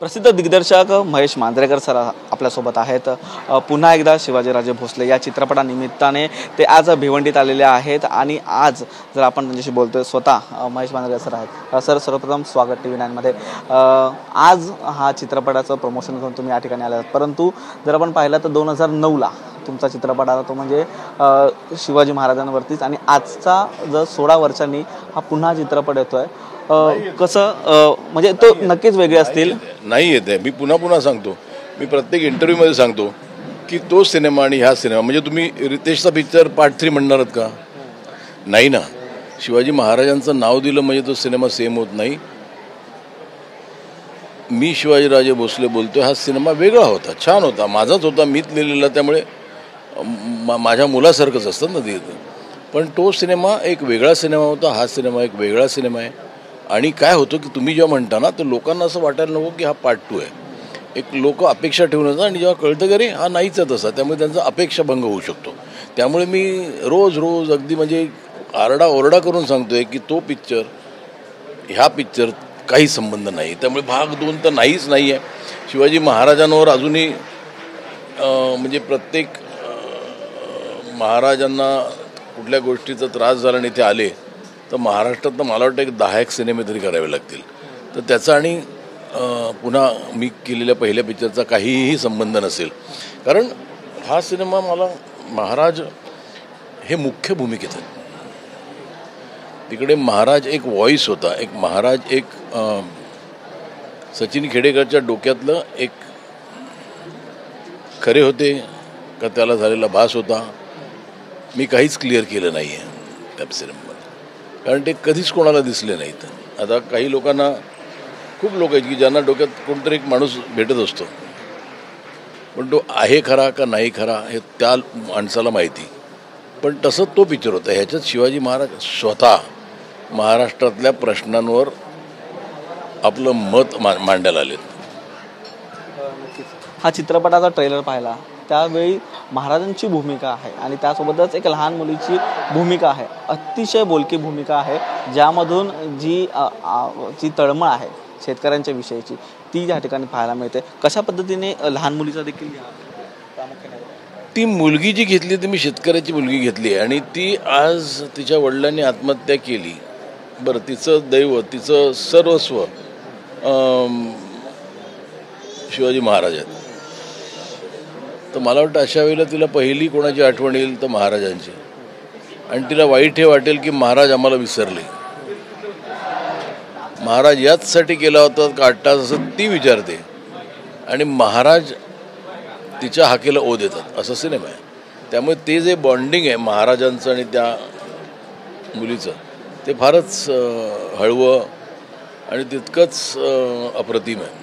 प्रसिद्ध दिग्दर्शक महेश मांजरेकर सर आपल्यासोबत आहेत। पुन्हा एकदा शिवाजीराजे भोसले या चित्रपटानिमित्ताने ते आज भिवंडीत आलेले आहेत आणि आज जर आपण त्यांच्याशी बोलतोय स्वतः महेश मांजरेकर सर आहेत। सर सर्वप्रथम स्वागत TV9 मध्ये। आज हा चित्रपटाचं प्रमोशन करून तुम्ही या ठिकाणी आलात, परंतु जर आपण पाहिलं तर 2009ला तुमचा चित्रपट आला तो म्हणजे शिवाजी महाराजांवरतीच आणि आजचा जर 16 वर्षांनी हा पुन्हा चित्रपट येतोय। कसं म्हणजे तो नक्कीच वेगळे असतील नाही येते। मी पुन्हा सांगतो, मी प्रत्येक इंटरव्ह्यूमध्ये सांगतो की तो सिनेमा आणि ह्या सिनेमा म्हणजे तुम्ही रितेशचा पिक्चर पार्ट 3 म्हणणार का? नाही ना। शिवाजी महाराजांचं नाव दिलं म्हणजे तो सिनेमा सेम होत नाही। मी शिवाजीराजे भोसले बोलतोय, हा सिनेमा वेगळा होता, छान होता, माझाच होता, मीच लिहिलेला, त्यामुळे माझ्या मुलासारखंच असतं ना ते। पण तो सिनेमा एक वेगळा सिनेमा होता, हा सिनेमा एक वेगळा सिनेमा आहे। आणि काय होतं की तुम्ही जेव्हा म्हणता ना तर लोकांना असं वाटायला नको की हा पार्ट 2 आहे। एक लोक अपेक्षा ठेवून येतात आणि जेव्हा कळतं की अरे हा नाहीच आहे तसा, त्यामुळे त्यांचा अपेक्षा भंग होऊ शकतो। त्यामुळे मी रोज अगदी म्हणजे आरडाओरडा करून सांगतोय की तो पिक्चर ह्या पिक्चर काही संबंध नाही। त्यामुळे भाग 2 तर नाहीच नाही आहे। शिवाजी महाराजांवर अजूनही म्हणजे प्रत्येक महाराजांना कुठल्या गोष्टीचा त्रास झाला आणि ते आले तर महाराष्ट्रात मला वाटतं एक 10 सिनेमे तरी करावे लागतील। तर त्याचा आणि पुन्हा मी केलेल्या पहिल्या पिक्चरचा काहीही संबंध नसेल, कारण हा सिनेमा मला महाराज हे मुख्य भूमिकेत आहेत। तिकडे महाराज एक व्हॉइस होता, एक महाराज एक सचिन खेडेकरच्या डोक्यातलं एक खरे होते का त्याला झालेला भास होता, मी काहीच क्लिअर केलं नाही आहे त्या सिनेमामध्ये, कारण ते कधीच कोणाला दिसले नाहीत। आता काही लोकांना, खूप लोक आहेत की ज्यांना डोक्यात कोणतरी एक माणूस भेटत असतो, पण तो आहे खरा का नाही खरा हे त्या माणसाला माहिती। पण तसं तो पिक्चर होता। ह्याच्यात शिवाजी महाराज स्वतः महाराष्ट्रातल्या प्रश्नांवर आपलं मत मांडायला आलेत। हा चित्रपटाचा ट्रेलर पाहिला त्यावेळी महाराजांची भूमिका आहे आणि त्यासोबतच एक लहान मुलीची भूमिका आहे, अतिशय बोलकी भूमिका आहे, ज्यामधून जी तळमळ आहे शेतकऱ्यांच्या विषयीची ती या ठिकाणी पाहायला मिळते। कशा पद्धतीने लहान मुलीचा देखील ती मुलगी जी घेतली ती मी शेतकऱ्याची मुलगी घेतली आणि ती आज तिच्या वडिलांनी आत्महत्या केली। बरं, तिचं दैव, तिचं सर्वस्व शिवाजी महाराज आहेत। तर मला वाटतं अशा वेळेला तिला पहिली कोणाची आठवण येईल तर महाराजांची, आणि तिला वाईट हे वाटेल की महाराज आम्हाला विसरले, महाराज याचसाठी केला होता का 8 तास असं ती विचारते, आणि महाराज तिच्या हाकेला ओ देतात असं सिनेमा आहे। त्यामुळे ते जे बॉन्डिंग आहे महाराजांचं आणि त्या मुलीचं ते फारच हळवं आणि तितकंच अप्रतिम आहे।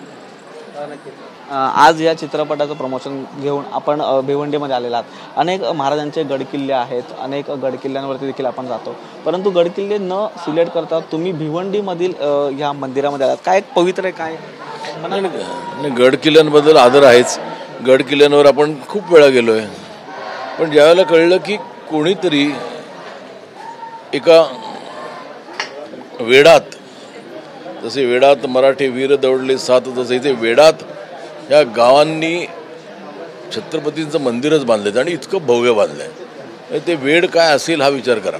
आज या चित्रपटाचं प्रमोशन घेऊन आपण भिवंडीमध्ये आलेला आहात। अनेक महाराजांचे गडकिल्ले आहेत, अनेक गडकिल्ल्यांवरती देखील आपण जातो, परंतु गडकिल्ले न सिलेक्ट करता तुम्ही भिवंडीमधील या मंदिरामध्ये आलात, काय एक पवित्र आहे काय? नाही, गडकिल्ल्यांबद्दल आदर आहेच, गडकिल्ल्यांवर आपण खूप वेळा गेलो आहे, पण ज्यावेळेला कळलं की कोणीतरी एका वेडात, जसे वेडात मराठे वीर दौडले 7, तसे इथे वेडात ह्या गावांनी छत्रपतींचं मंदिरच बांधलं आणि इतकं भव्य बांधलं आहे। ते वेड काय असेल हा विचार करा।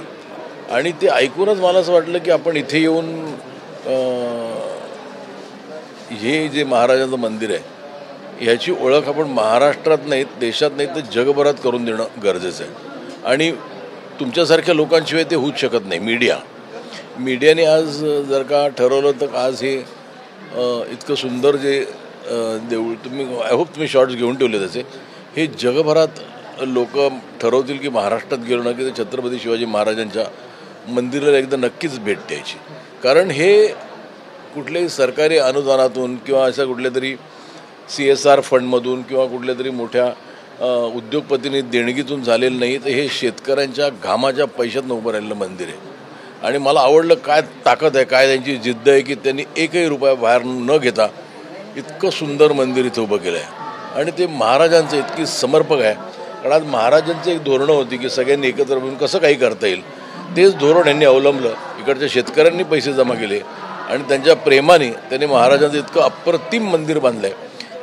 आणि ते ऐकूनच मला असं वाटलं की आपण इथे येऊन हे जे महाराजांचं मंदिर आहे ह्याची ओळख आपण महाराष्ट्रात नाही, देशात नाही तर जगभरात करून देणं गरजेचं आहे। आणि तुमच्यासारख्या लोकांशिवाय ते होऊच शकत नाही। मीडियाने आज जर का ठरवलं तर आज हे इतकं सुंदर जे देऊळ, तुम्ही आय होप तुम्ही शॉर्ट्स घेऊन ठेवले त्याचे, हे जगभरात लोक ठरवतील की महाराष्ट्रात गेलो ना की ते छत्रपती शिवाजी महाराजांच्या मंदिराला एकदा नक्कीच भेट द्यायची। कारण हे कुठल्याही सरकारी अनुदानातून किंवा अशा कुठल्या तरी CSR फंडमधून किंवा कुठल्या तरी मोठ्या उद्योगपतींनी देणगीतून झालेलं नाही, तर हे शेतकऱ्यांच्या घामाच्या पैशातनं उभं राहिलेलं मंदिर आहे। आणि मला आवडलं काय ताकद आहे, काय त्यांची जिद्द आहे की त्यांनी एकही रुपया बाहेर न घेता इतकं सुंदर मंदिर इथं उभं केलं आहे। आणि ते महाराजांचं इतकी समर्पक आहे, कारण आज महाराजांचं एक धोरणं होती की सगळ्यांनी एकत्र मिळून कसं काही करता येईल, तेच धोरण यांनी अवलंबलं। इकडच्या शेतकऱ्यांनी पैसे जमा केले, आणि त्यांच्या प्रेमाने त्यांनी महाराजांचं इतकं अप्रतिम मंदिर बांधलं आहे.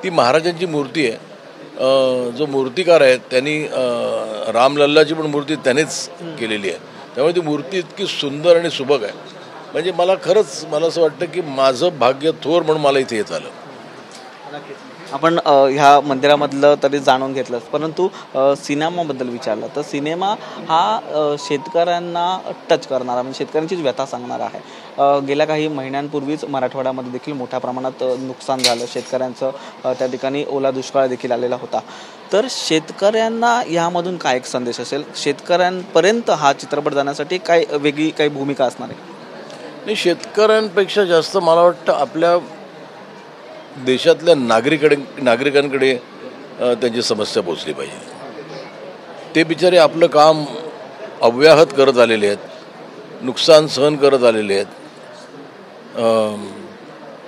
ती महाराजांची मूर्ती आहे. जो मूर्तिकार आहे त्यांनी रामलल्लाची पण मूर्ती त्यानेच केलेली आहे. त्यामुळे ती मूर्ती इतकी सुंदर आणि सुबक आहे. म्हणजे मला असं वाटतं की माझं भाग्य थोर म्हणून मला इथे येत आलं. आपण ह्या मंदिरामधलं तरी जाणून घेतलं, परंतु सिनेमाबद्दल विचारलं तर सिनेमा हा शेतकऱ्यांना टच करणारा, म्हणजे शेतकऱ्यांचीच व्यथा सांगणारा आहे. गेल्या काही महिन्यांपूर्वीच मराठवाड्यामध्ये देखील मोठ्या प्रमाणात नुकसान झालं शेतकऱ्यांचं. त्या ठिकाणी ओला दुष्काळ देखील आलेला होता. तर शेतकऱ्यांना यामधून काय एक संदेश असेल, शेतकऱ्यांपर्यंत हा चित्रपट जाण्यासाठी काय वेगळी काही भूमिका असणार आहे? नाही, शेतकऱ्यांपेक्षा जास्त मला वाटतं आपल्या देशातल्या नागरिकांकडे त्यांची समस्या पोचली पाहिजे. ते बिचारे आपलं काम अव्याहत करत आलेले आहेत, नुकसान सहन करत आलेले आहेत.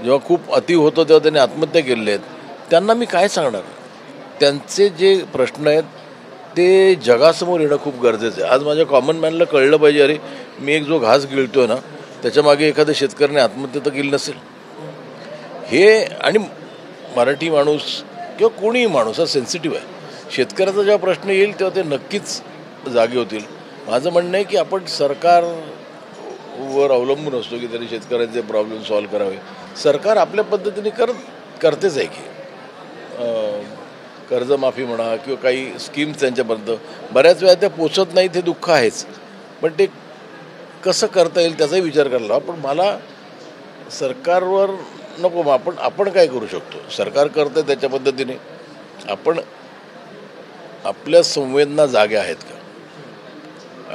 जेव्हा खूप अति होतं तेव्हा त्यांनी आत्महत्या केलेल्या आहेत. त्यांना मी काय सांगणार? त्यांचे जे प्रश्न आहेत ते जगासमोर येणं खूप गरजेचं आहे. आज माझ्या कॉमन मॅनला कळलं पाहिजे, अरे मी एक जो घास गिळतोय ना त्याच्यामागे एखाद्या शेतकऱ्याने आत्महत्या तर केली नसेल. हे आणि मराठी माणूस किंवा कोणीही माणूस हा सेन्सिटिव्ह आहे. शेतकऱ्याचा जेव्हा प्रश्न येईल तेव्हा ते नक्कीच जागे होतील. माझं म्हणणं आहे की आपण सरकारवर अवलंबून असतो की त्यांनी शेतकऱ्यांचे प्रॉब्लेम सॉल्व्ह करावे. सरकार आपल्या पद्धतीने करतेच आहे की कर्जमाफी म्हणा किंवा काही स्कीम्स त्यांच्यापर्यंत बऱ्याच वेळा त्या पोचत नाहीत, हे दुःख आहेच. पण ते कसं करता येईल त्याचाही विचार करायला. पण मला सरकारवर नको, आपण काय करू शकतो? सरकार करतं त्याच्या पद्धतीने आपण आपल्या संवेदना जाग्या आहेत का,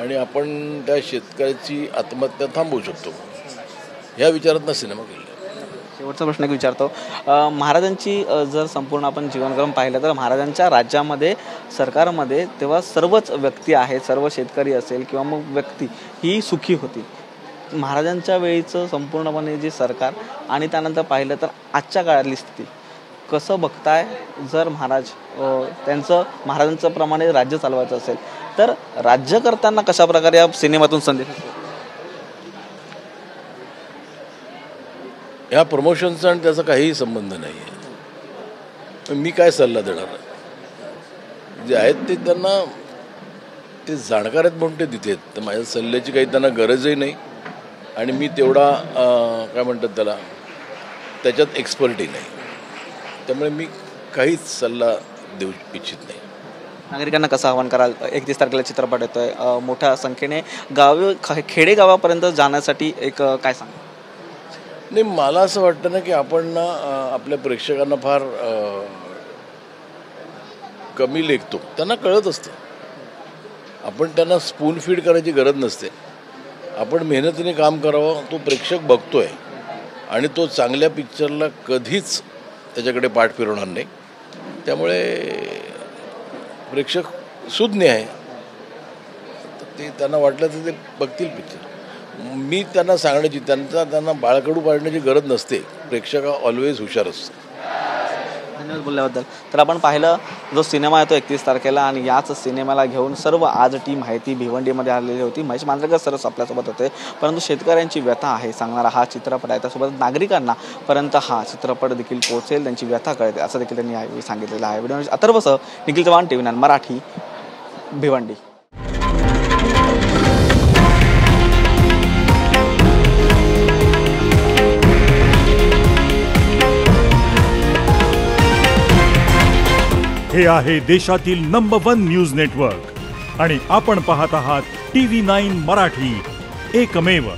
आणि आपण त्या शेतकऱ्याची आत्महत्या थांबवू शकतो, ह्या विचारातनं सिनेमा केला. शेवटचा प्रश्न एक विचारतो. महाराजांची जर संपूर्ण आपण जीवनक्रम पाहिलं तर महाराजांच्या राज्यामध्ये, सरकारमध्ये तेव्हा सर्वच व्यक्ती आहेत, सर्व शेतकरी असेल किंवा मग व्यक्ती ही सुखी होती. महाराजांच्या वेळीचं संपूर्णपणे जे सरकार आणि त्यानंतर पाहिलं तर आजच्या काळातली स्थिती कसं बघताय? जर महाराजांचं प्रमाणे राज्य चालवायचं असेल तर राज्य करताना कशा प्रकारे या सिनेमातून संदेश? ह्या प्रमोशनचा आणि त्याचा काहीही संबंध नाही आहे. मी काय सल्ला देणार? जे आहेत ते त्यांना ते जाणकार आहेत म्हणून ते तिथे आहेत. तर माझ्या सल्ल्याची काही त्यांना गरजही नाही आणि मी तेवढा काय म्हणतात त्याला त्याच्यात एक्सपर्टही नाही. त्यामुळे मी काहीच सल्ला देऊ इच्छित नाही. नागरिकांना कसं आवाहन कराल? 31 तारखेला चित्रपट येतोय, मोठ्या संख्येने खेडेगावापर्यंत जाण्यासाठी एक काय सांगा? नाही, मला असं वाटतं ना की आपण ना आपल्या प्रेक्षकांना फार कमी लेखतो. त्यांना कळत असतं. आपण त्यांना स्पून फीड करायची गरज नसते. आपण मेहनतीने काम करावं. तो प्रेक्षक बघतोय आणि तो चांगल्या पिक्चरला कधीच त्याच्याकडे पाठ फिरवणार नाही. त्यामुळे प्रेक्षक सुज्ञ आहे. ते त्यांना वाटलं तर ते बघतील पिक्चर. मी त्यांना सांगण्याची त्यांना बाळकडू पाडण्याची गरज नसते. प्रेक्षक ऑलवेज हुशार असतो. धन्यवाद बोलल्याबद्दल. तर आपण पाहिलं जो सिनेमा येतो 31 तारखेला आणि याच सिनेमाला घेऊन सर्व आज टीम आहे ती भिवंडीमध्ये आलेली होती. महेश मांजरेकर सरच आपल्यासोबत होते. परंतु शेतकऱ्यांची व्यथा आहे सांगणारा हा चित्रपट आहे. त्यासोबत नागरिकांना पर्यंत हा चित्रपट देखील पोहोचेल, त्यांची व्यथा कळते असं देखील त्यांनी यावेळी सांगितलेलं आहे. व्हिडिओ अथर्वसह निखिल चव्हाण, TV9 मराठी, भिवंडी. हे आहे देशातील नंबर 1 न्यूज नेटवर्क आणि आपण पाहत आहात TV9 मराठी, एकमेव.